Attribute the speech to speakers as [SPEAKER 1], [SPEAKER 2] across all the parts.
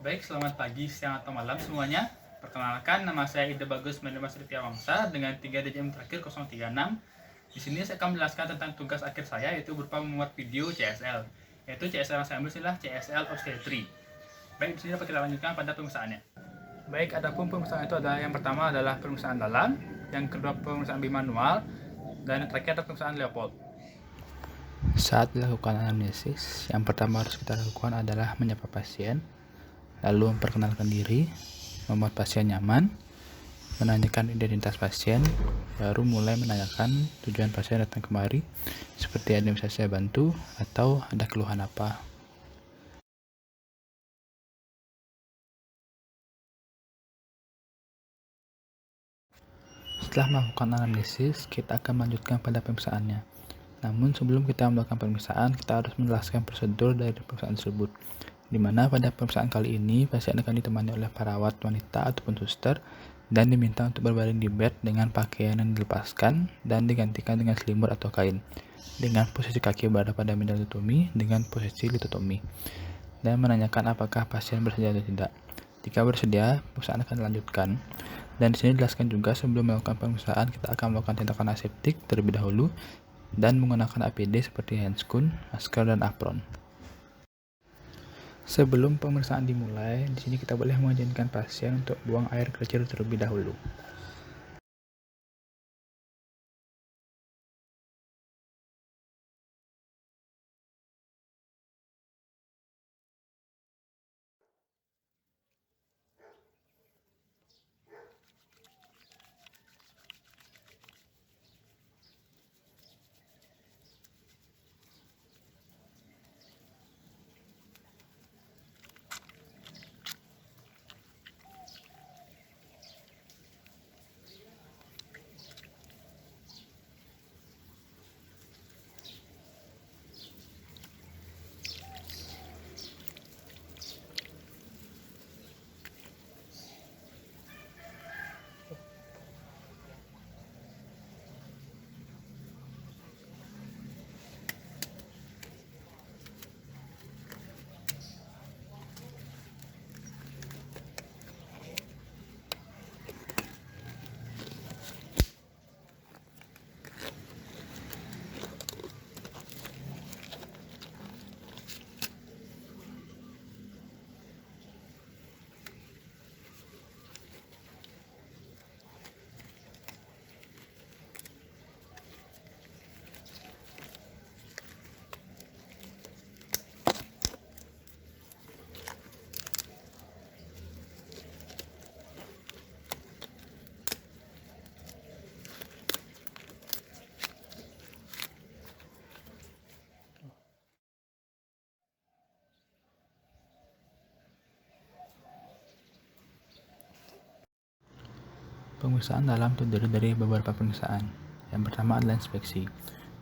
[SPEAKER 1] Baik, selamat pagi, siang, atau malam semuanya. Perkenalkan, nama saya Ida Bagus Mendemas Setiawangsa dengan 3 DJM terakhir 036. Di sini saya akan menjelaskan tentang tugas akhir saya, yaitu berupa membuat video CSL. Yaitu CSL yang saya ambil adalah CSL Obstetric. Baik, di sini dapat kita lanjutkan pada pemeriksaannya. Baik, adapun pemeriksaan itu adalah yang pertama adalah pemeriksaan dalam, yang kedua pemeriksaan bimanual, dan yang terakhir adalah pemeriksaan Leopold.
[SPEAKER 2] Saat dilakukan anamnesis, yang pertama harus kita lakukan adalah menyapa pasien, lalu memperkenalkan diri, membuat pasien nyaman, menanyakan identitas pasien, baru mulai menanyakan tujuan pasien datang kemari, seperti ada yang bisa saya bantu atau ada keluhan apa. Setelah melakukan anamnesis, kita akan melanjutkan pada pemeriksaannya. Namun sebelum kita melakukan pemeriksaan, kita harus menjelaskan prosedur dari pemeriksaan tersebut, di mana pada pemeriksaan kali ini pasien akan ditemani oleh perawat wanita ataupun suster dan diminta untuk berbaring di bed dengan pakaian yang dilepaskan dan digantikan dengan selimut atau kain, dengan posisi kaki berada pada meja litotomi dengan posisi litotomi, dan menanyakan apakah pasien bersedia atau tidak. Jika bersedia, pemeriksaan akan dilanjutkan. Dan di sini dijelaskan juga sebelum melakukan pemeriksaan kita akan melakukan tindakan aseptik terlebih dahulu dan menggunakan APD seperti handscoon, masker, dan apron. Sebelum pemeriksaan dimulai, di sini kita boleh mengizinkan pasien untuk buang air kecil terlebih dahulu. Pemeriksaan dalam terdiri dari beberapa pemeriksaan. Yang pertama adalah inspeksi,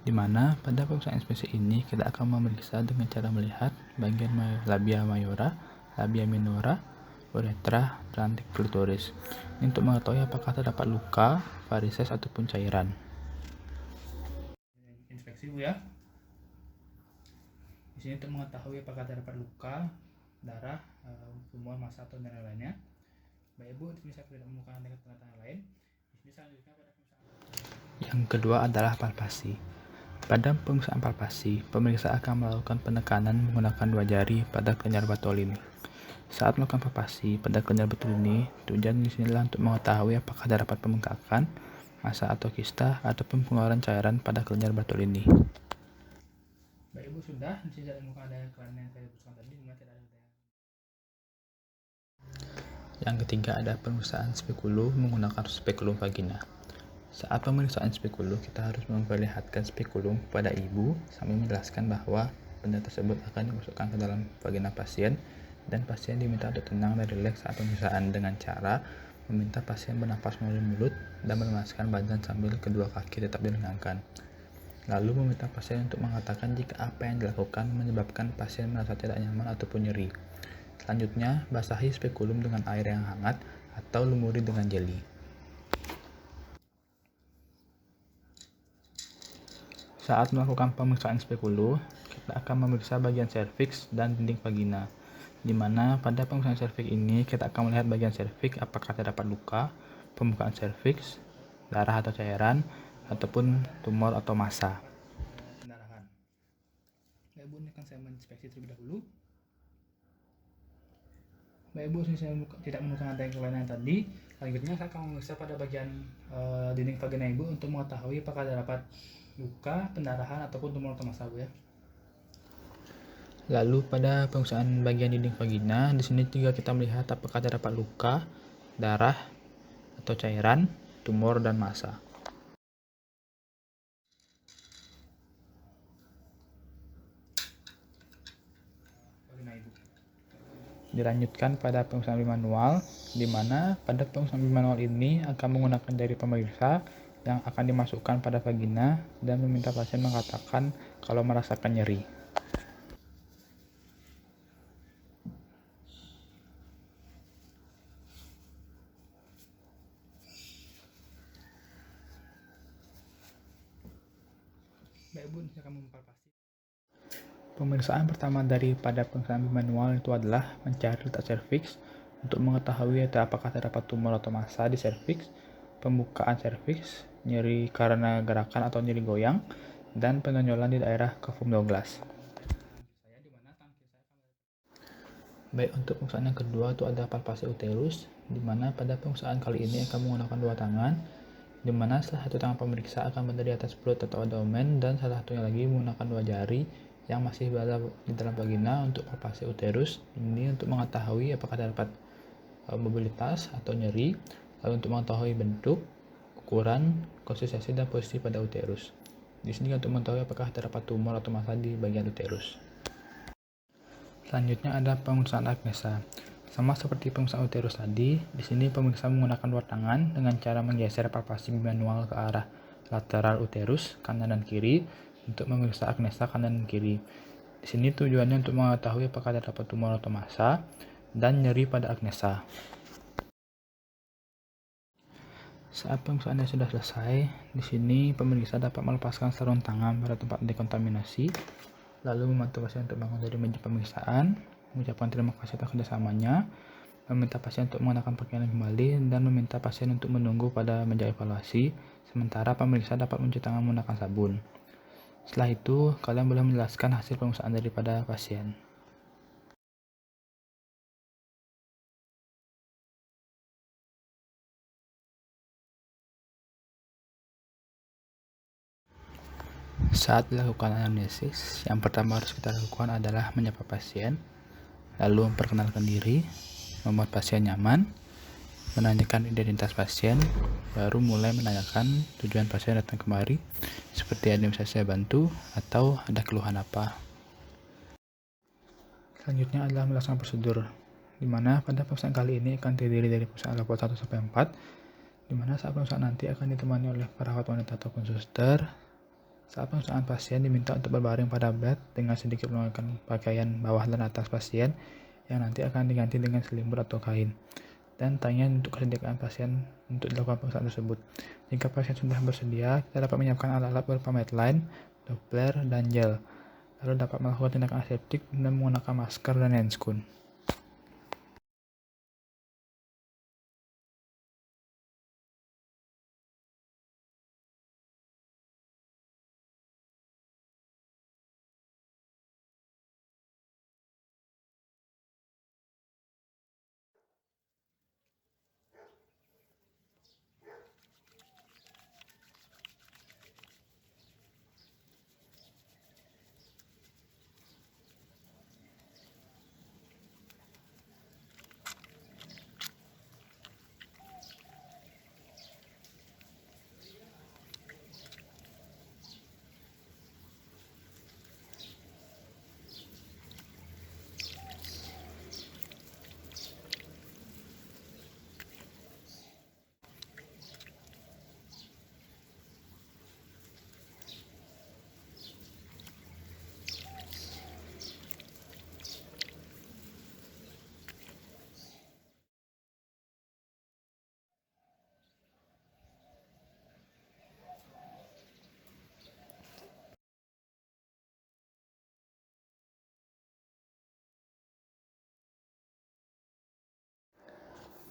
[SPEAKER 2] di mana pada pemeriksaan inspeksi ini kita akan memeriksa dengan cara melihat bagian labia mayora, labia minora, uretra, dan klitoris. Ini untuk mengetahui apakah terdapat luka, varises, ataupun cairan.
[SPEAKER 1] Inspeksi Bu ya. Di sini untuk mengetahui apakah terdapat luka, darah, tumor, massa atau dan lainnya. Baik Bu, di sini saya tidak menemukan tanda-tanda lain. Di sini saya lanjutkan pada pemeriksaan.
[SPEAKER 2] Yang kedua adalah palpasi. Pada pemeriksaan palpasi, pemeriksa akan melakukan penekanan menggunakan 2 jari pada kelenjar Bartolini. Saat melakukan palpasi pada kelenjar Bartolini, tujuan di sini adalah untuk mengetahui apakah terdapat pembengkakan, massa atau kista, ataupun pengeluaran cairan pada kelenjar Bartolini.
[SPEAKER 1] Baik Ibu, sudah. Di sini tidak menemukan ada kelainan yang saya sebutkan tadi, dimana tidak ada.
[SPEAKER 2] Yang ketiga ada pemeriksaan spekulum menggunakan spekulum vagina. Saat pemeriksaan spekulum, kita harus memperlihatkan spekulum kepada ibu sambil menjelaskan bahwa benda tersebut akan dimasukkan ke dalam vagina pasien dan pasien diminta untuk tenang dan rileks saat pemeriksaan dengan cara meminta pasien bernafas melalui mulut dan melemaskan badan sambil kedua kaki tetap dilengangkan. Lalu meminta pasien untuk mengatakan jika apa yang dilakukan menyebabkan pasien merasa tidak nyaman ataupun nyeri. Selanjutnya, basahi spekulum dengan air yang hangat atau lumuri dengan jeli. Saat melakukan pemeriksaan spekulum, kita akan memeriksa bagian serviks dan dinding vagina. Dimana pada pemeriksaan serviks ini kita akan melihat bagian serviks apakah terdapat luka, pembukaan serviks, darah atau cairan, ataupun tumor atau massa. Pendarahan. Baik Ibu, ini akan saya menginspeksi terlebih dahulu. Baik Ibu, saya tidak menemukan adanya kelainan tadi. Selanjutnya saya akan memeriksa pada bagian dinding vagina Ibu untuk mengetahui apakah terdapat luka, pendarahan ataupun tumor atau massa Bu ya. Lalu pada pemeriksaan bagian dinding vagina, di sini juga kita melihat apakah terdapat luka, darah atau cairan, tumor dan massa. Dilanjutkan pada pemeriksaan manual, di mana pada pemeriksaan manual ini akan menggunakan jari pemeriksa yang akan dimasukkan pada vagina dan meminta pasien mengatakan kalau merasakan nyeri. Baik Bu, saya akan mempalpasi. Pemeriksaan pertama daripada pemeriksaan manual itu adalah mencari letak serviks untuk mengetahui apakah terdapat tumor atau massa di serviks, pembukaan serviks, nyeri karena gerakan atau nyeri goyang, dan penonjolan di daerah cavum Douglas. Baik, untuk pemeriksaan yang kedua itu ada palpasi uterus, di mana pada pemeriksaan kali ini akan menggunakan dua tangan, di mana salah satu tangan pemeriksa akan berada di atas perut atau abdomen dan salah satunya lagi menggunakan dua jari yang masih berada di dalam vagina untuk palpasi uterus. Ini untuk mengetahui apakah terdapat mobilitas atau nyeri, lalu untuk mengetahui bentuk, ukuran, konsistensi dan posisi pada uterus. Di sini untuk mengetahui apakah terdapat tumor atau massa di bagian uterus. Selanjutnya ada pemeriksaan agnesa. Sama seperti pemeriksaan uterus tadi, di sini pemeriksa menggunakan dua tangan dengan cara menggeser palpasi manual ke arah lateral uterus kanan dan kiri untuk memeriksa agnesa kanan dan kiri. Di sini tujuannya untuk mengetahui apakah terdapat tumor atau massa dan nyeri pada agnesa. Saat pemeriksaannya sudah selesai, di sini pemeriksa dapat melepaskan sarung tangan pada tempat dekontaminasi, lalu membantu pasien untuk bangun dari meja pemeriksaan, mengucapkan terima kasih atas kerjasamanya, meminta pasien untuk mengenakan pakaian kembali, dan meminta pasien untuk menunggu pada meja evaluasi, sementara pemeriksa dapat mencuci tangan menggunakan sabun. Setelah itu, kalian boleh menjelaskan hasil pemeriksaan daripada pasien. Saat dilakukan anamnesis, yang pertama harus kita lakukan adalah menyapa pasien, lalu memperkenalkan diri, membuat pasien nyaman, menanyakan identitas pasien, baru mulai menanyakan tujuan pasien datang kemari, seperti ada yang bisa saya bantu atau ada keluhan apa. Selanjutnya adalah melaksanakan prosedur, di mana pada pemeriksaan kali ini akan terdiri dari pemeriksaan level 1 sampai 4, di mana saat pemeriksaan nanti akan ditemani oleh perawat wanita ataupun suster. Saat pemeriksaan pasien diminta untuk berbaring pada bed dengan sedikit menggunakan pakaian bawah dan atas pasien yang nanti akan diganti dengan selimut atau kain. Dan tanya untuk kesediaan pasien untuk dilakukan pemeriksaan tersebut. Jika pasien sudah bersedia, kita dapat menyiapkan alat-alat berupa Medline, Doppler, dan gel. Lalu dapat melakukan tindakan aseptik dan menggunakan masker dan handscoon.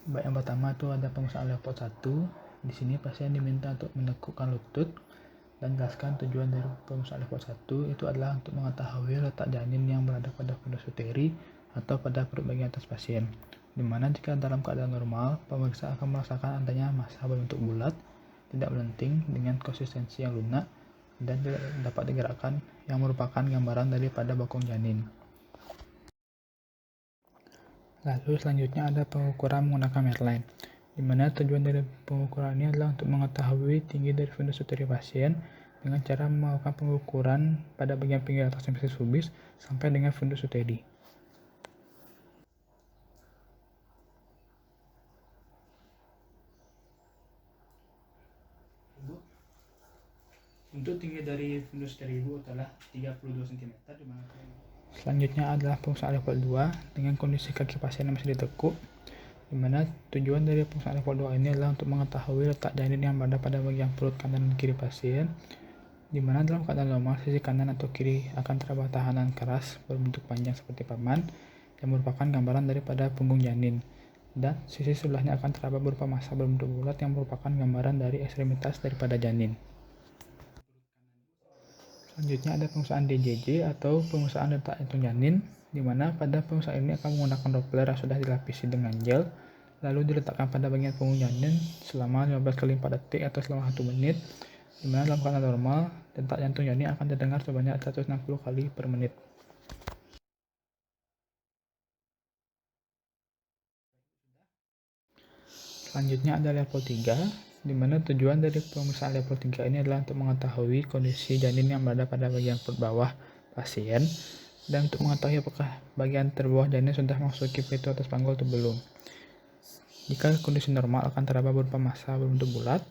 [SPEAKER 2] Baik, yang pertama itu ada pemeriksaan level 1. Di sini pasien diminta untuk menekukkan lutut dan jelaskan tujuan dari pemeriksaan level 1 itu adalah untuk mengetahui letak janin yang berada pada fundus uteri atau pada perut bagian atas pasien. Dimana jika dalam keadaan normal, pemeriksa akan merasakan adanya massa berbentuk bulat, tidak melenting dengan konsistensi yang lunak, dan tidak dapat digerakkan, yang merupakan gambaran daripada bokong janin. Lalu selanjutnya ada pengukuran menggunakan Medline, di mana tujuan dari pengukuran ini adalah untuk mengetahui tinggi dari fundus uteri pasien dengan cara melakukan pengukuran pada bagian pinggir atas semester pubis sampai dengan fundus uteri. Untuk tinggi dari fundus uteri ibu adalah 32 cm. Selanjutnya adalah pemeriksaan level 2 dengan kondisi kaki pasien yang masih ditekuk, di mana tujuan dari pemeriksaan level 2 ini adalah untuk mengetahui letak janin yang berada pada bagian perut kanan dan kiri pasien, di mana dalam keadaan normal sisi kanan atau kiri akan terdapat tahanan keras berbentuk panjang seperti paman yang merupakan gambaran daripada punggung janin, dan sisi sebelahnya akan terdapat berupa massa berbentuk bulat yang merupakan gambaran dari ekstremitas daripada janin. Selanjutnya ada pemeriksaan DJJ atau pemeriksaan detak jantung janin, di mana pada pemeriksaan ini akan menggunakan Doppler yang sudah dilapisi dengan gel, lalu diletakkan pada bagian punggung janin selama 15 kali 4 detik atau selama 1 menit, di mana dalam keadaan normal, detak jantung janin akan terdengar sebanyak 160 kali per menit. Selanjutnya ada level 3, di mana tujuan dari pemeriksaan level 3 ini adalah untuk mengetahui kondisi janin yang berada pada bagian perut bawah pasien, dan untuk mengetahui apakah bagian terbawah janin sudah memasuki pintu atas panggul atau belum. Jika kondisi normal akan terdapat berupa massa berbentuk bulat,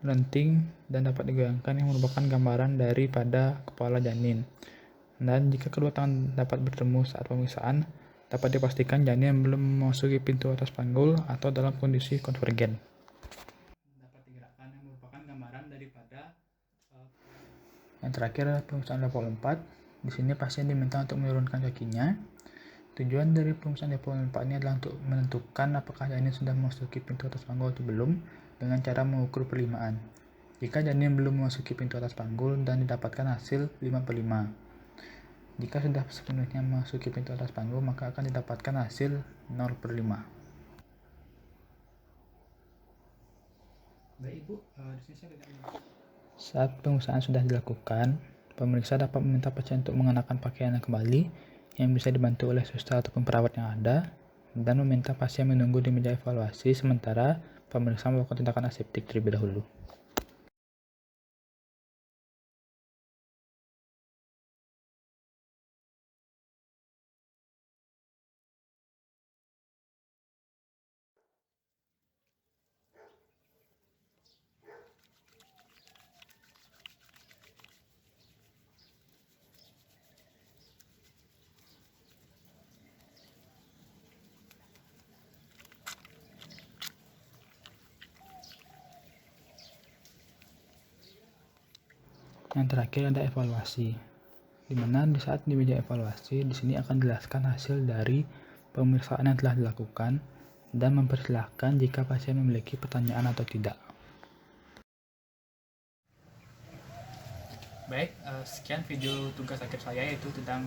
[SPEAKER 2] melenting, dan dapat digoyangkan yang merupakan gambaran daripada kepala janin. Dan jika kedua tangan dapat bertemu saat pemeriksaan, dapat dipastikan janin yang belum memasuki pintu atas panggul atau dalam kondisi konvergen. Dapat digerakkan yang merupakan gambaran daripada yang terakhir adalah pemeriksaan level 4. Di sini pasien diminta untuk menurunkan kakinya. Tujuan dari pemeriksaan level 4 ini adalah untuk menentukan apakah janin sudah memasuki pintu atas panggul atau belum dengan cara mengukur perlimaan. Jika janin belum memasuki pintu atas panggul dan didapatkan hasil 5/5. Jika sudah sepenuhnya memasuki pintu atas panggul, maka akan didapatkan hasil 0/5. Baik Ibu, saat pemeriksaan sudah dilakukan, pemeriksa dapat meminta pasien untuk mengenakan pakaian kembali yang bisa dibantu oleh suster ataupun perawat yang ada, dan meminta pasien menunggu di meja evaluasi sementara pemeriksa melakukan tindakan aseptik terlebih dahulu. Yang terakhir ada evaluasi, di mana di saat di meja evaluasi di sini akan dijelaskan hasil dari pemeriksaan yang telah dilakukan dan mempersilahkan jika pasien memiliki pertanyaan atau tidak.
[SPEAKER 1] Baik, sekian video tugas akhir saya yaitu tentang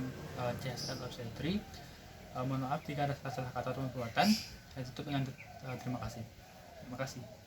[SPEAKER 1] CSR obstetri. Mohon maaf jika ada salah kata atau perbuatan. Saya tutup dengan terima kasih. Terima kasih.